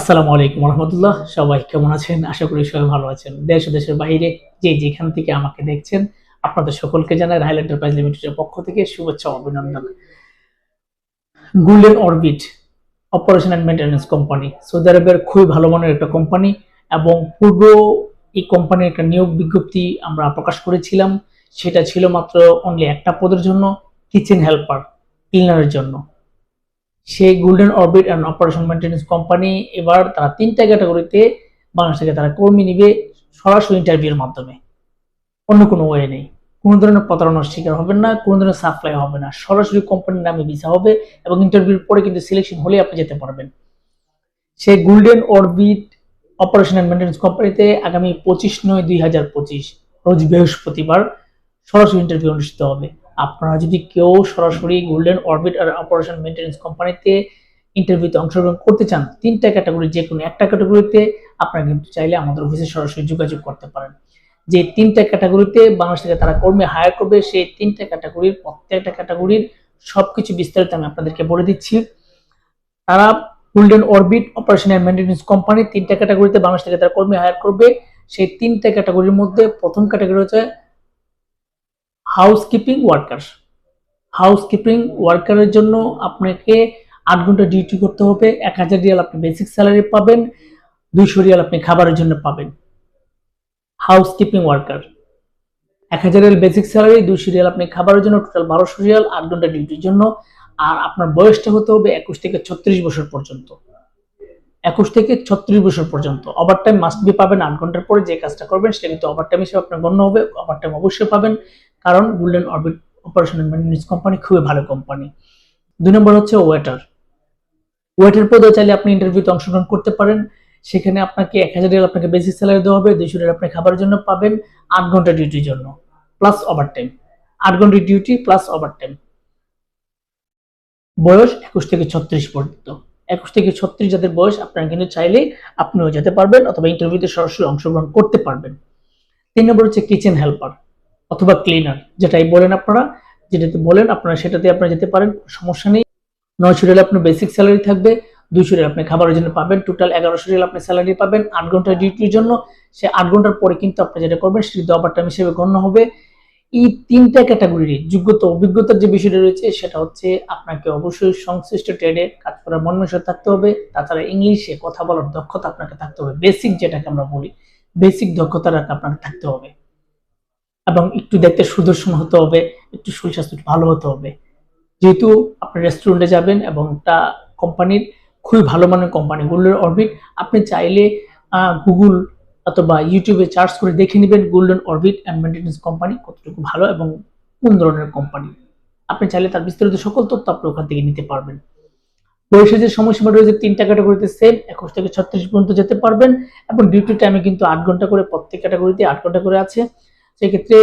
আসসালামু আলাইকুম রহমতুল্লাহ। সবাই কেমন আছেন? আশা করি সবাই ভালো আছেন। দেশ ও দেশের বাইরে যেখান থেকে আমাকে দেখছেন, আপনাদের সকলকে জানাই রাহেল এন্টারপ্রাইজ লিমিটেডের পক্ষ থেকে শুভেচ্ছা ও অভিনন্দন। Golden orbit operation and maintenance company Saudi আরবের খুবই ভালো মানের একটা কোম্পানি, এবং পূর্ব এই কোম্পানির একটা নিয়োগ বিজ্ঞপ্তি আমরা প্রকাশ করেছিলাম। সেটা ছিল মাত্র অনলি একটা পদের জন্য, কিচেন হেল্পার, ক্লিনারের জন্য। সেই golden orbit and operation maintenance company এবার তারা ৩টা ক্যাটাগরিতে বাংলাদেশ থেকে তারা কর্মী নিবে, সরাসরি ইন্টারভিউর মাধ্যমে। অন্য কোনো ওয়ে নেই। কোনো ধরনের প্রতারণার শিকার হবেন না, কোনো ধরনের সাপ্লাই হবে না, সরাসরি কোম্পানির নামে ভিসা হবে এবং ইন্টারভিউর পরে কিন্তু সিলেকশন হলে আপনি যেতে পারবেন। সেই golden orbit operation and maintenance কোম্পানিতে আগামী 25/9/2025 রোজ বৃহস্পতিবার সরাসরি ইন্টারভিউ অনুষ্ঠিত হবে। আপনারা যদি কেউ সরাসরি গোল্ডেন অরবিট আর অপারেশন মেইনটেন্যান্স কোম্পানিতে ইন্টারভিউতে অংশগ্রহণ করতে চান, 3টা ক্যাটাগরি যে কোনো একটা ক্যাটাগরিতে আপনারা কিন্তু চাইলে আমাদের অফিসে সরাসরি যোগাযোগ করতে পারেন। যে 3টা ক্যাটাগরিতে বাংলাদেশ থেকে তারা কর্মী হায়ার করবে, সেই 3টা ক্যাটাগরির প্রত্যেকটা ক্যাটাগরির সবকিছু বিস্তারিত আমি আপনাদেরকে বলে দিচ্ছি। তারা golden orbit operation and maintenance company 3টা ক্যাটাগরিতে বাংলাদেশ থেকে তারা কর্মী হায়ার করবে। সেই 3টা ক্যাটাগরির মধ্যে প্রথম ক্যাটাগরি হচ্ছে হাউসকিপিং ওয়ার্কার। হাউসকিপিং ওয়ার্কারের জন্য আপনাকে 8 ঘন্টা ডিউটি করতে হবে। 1000 রিয়াল আপনি বেসিক স্যালারি পাবেন, 200 রিয়াল আপনি খাবারের জন্য পাবেন। Housekeeping worker 1000 Real basic salary, 200 Real আপনি খাবারের জন্য, টোটাল 1200 রিয়াল 8 ঘন্টা ডিউটির জন্য। আর আপনার বয়সটা হতে হবে 21 থেকে 36 বছর পর্যন্ত। 21 থেকে 36 বছর পর্যন্ত। ওভারটাইম মাস্ট বি পাবেন। 8 ঘন্টার পরে যে কাজটা করবেন সেটা কিন্তু ওভারটাইম হিসেবে আপনার গণ্য হবে। ওভারটাইম অবশ্যই পাবেন, কারণ golden orbit operation and maintenance company খুবই ভালো কোম্পানি। 2 নম্বর হচ্ছে ওয়েটার। ওয়েটার পদে চাইলে আপনি ইন্টারভিউতে অংশগ্রহণ করতে পারেন। সেখানে আপনাকে 1000 রিয়াল আপনাকে বেসিক স্যালারি দেওয়া হবে, 200 রিয়াল আপনি খাবারের জন্য পাবেন, 8 ঘন্টা ডিউটির জন্য প্লাস ওভারটাইম। 8 ঘন্টা ডিউটি প্লাস ওভারটাইম। বয়স 21 থেকে 36 পর্যন্ত। 21 থেকে 36 যাদের বয়স, আপনারা কিন্তু চাইলে আপনিও যেতে পারবেন অথবা ইন্টারভিউতে সরাসরি অংশগ্রহণ করতে পারবেন। 3 নম্বর হচ্ছে কিচেন হেল্পার অথবা ক্লিনার, যেটাই বলেন আপনারা, যেটাতে বলেন আপনারা সেটাতে আপনারা যেতে পারেন, সমস্যা নেই। 900 রিয়াল আপনার বেসিক স্যালারি থাকবে, 200 রিয়াল আপনি খাবারের জন্য পাবেন, টোটাল 1100 রিয়াল আপনি স্যালারি পাবেন 8 ঘন্টা ডিউটির জন্য। সে 8 ঘন্টার পরে কিন্তু আপনি যেটা করবেন সেটা ওভারটাইম হিসেবে গণ্য হবে। এই 3টা ক্যাটাগরির যোগ্যতা অভিজ্ঞতার যে বিষয়টা রয়েছে সেটা হচ্ছে আপনাকে অবশ্যই সংশ্লিষ্ট ট্রেডে কাজ করার মনমানসিকতা থাকতে হবে। তাছাড়া ইংলিশে কথা বলার দক্ষতা আপনাকে থাকতে হবে, বেসিক যেটাকে আমরা বলি, বেসিক দক্ষতাটা আপনাকে থাকতে হবে। এবং একটু দেখতে সুদর্শন হতে হবে, একটু শরীর স্বাস্থ্য ভালো হতে হবে। যেহেতু আপনি রেস্টুরেন্টে যাবেন এবং একটা কোম্পানির খুবই ভালো মানের কোম্পানি গোল্ডেন অরবিট, আপনি চাইলে গুগল অথবা ইউটিউবে সার্চ করে দেখে নেবেন golden orbit and maintenance company কতটুকু ভালো এবং কোন ধরনের কোম্পানি। আপনি চাইলে তার বিস্তারিত সকল তথ্য আপনি ওখান থেকে নিতে পারবেন। বয়সের যে সময়সীমা রয়েছে 3টা ক্যাটাগরিতে সেম, 21 থেকে 36 পর্যন্ত যেতে পারবেন, এবং ডিউটি টাইমে কিন্তু 8 ঘন্টা করে, প্রত্যেক ক্যাটাগরিতে 8 ঘন্টা করে আছে। সেক্ষেত্রে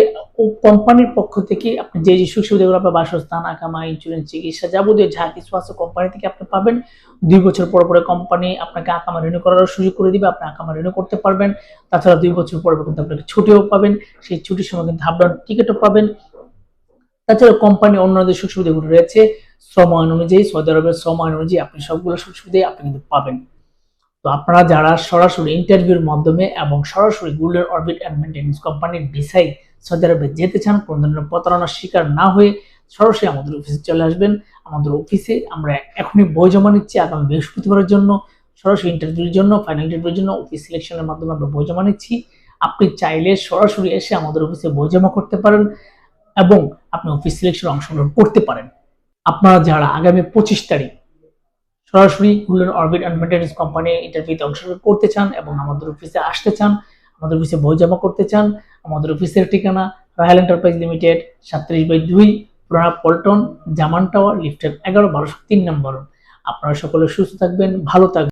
কোম্পানির পক্ষ থেকে আপনি যে সুযোগ সুবিধাগুলো, আপনার বাসস্থান, আকামা, ইন্স্যুরেন্স, চিকিৎসা, যাবতীয় যা কিছু আছে কোম্পানি থেকে আপনি পাবেন। 2 বছর পর পরে কোম্পানি আপনাকে আকামা রিনিউ করার সুযোগ করে দিবে, আপনি আকামা রিনিউ করতে পারবেন। তাছাড়া 2 বছর পর কিন্তু আপনাকে ছুটিও পাবেন, সেই ছুটির সময় কিন্তু হাফ ডাউন টিকিটও পাবেন। তাছাড়া কোম্পানি অন্যান্য সুযোগ সুবিধাগুলো রয়েছে শ্রম আইন অনুযায়ী, সৌদি আরবের শ্রম আইন অনুযায়ী আপনি সবগুলো সুযোগ সুবিধাই আপনি কিন্তু পাবেন। তো আপনারা যারা সরাসরি ইন্টারভিউর মাধ্যমে এবং সরাসরি গোল্ডেন অরবিট অ্যান্ড মেইনটেন্যান্স কোম্পানির ভিসায় সৌদি আরবে যেতে চান, কোনো ধরনের প্রতারণার শিকার না হয়ে সরাসরি আমাদের অফিসে চলে আসবেন। আমাদের অফিসে আমরা এখনই বই জমা নিচ্ছি আগামী বৃহস্পতিবারের জন্য, সরাসরি ইন্টারভিউর জন্য, ফাইনাল ইন্টারভিউর জন্য অফিস সিলেকশনের মাধ্যমে আমরা বই জমা নিচ্ছি। আপনি চাইলে সরাসরি এসে আমাদের অফিসে বই জমা করতে পারেন এবং আপনি অফিস সিলেকশনে অংশগ্রহণ করতে পারেন। আপনারা যারা আগামী 25 তারিখ সরাসরি golden orbit and maintenance company ইন্টারভিউতে অংশগ্রহণ করতে চান এবং আমাদের অফিসে আসতে চান, আমাদের অফিসে বই জমা করতে চান, আমাদের অফিসের ঠিকানা রাহেল এন্টারপ্রাইজ লিমিটেড, 37/2, পুরানা পল্টন, জামান টাওয়ার, লিফটের 11, 1203 নম্বর। আপনারা সকলে সুস্থ থাকবেন, ভালো থাকবেন।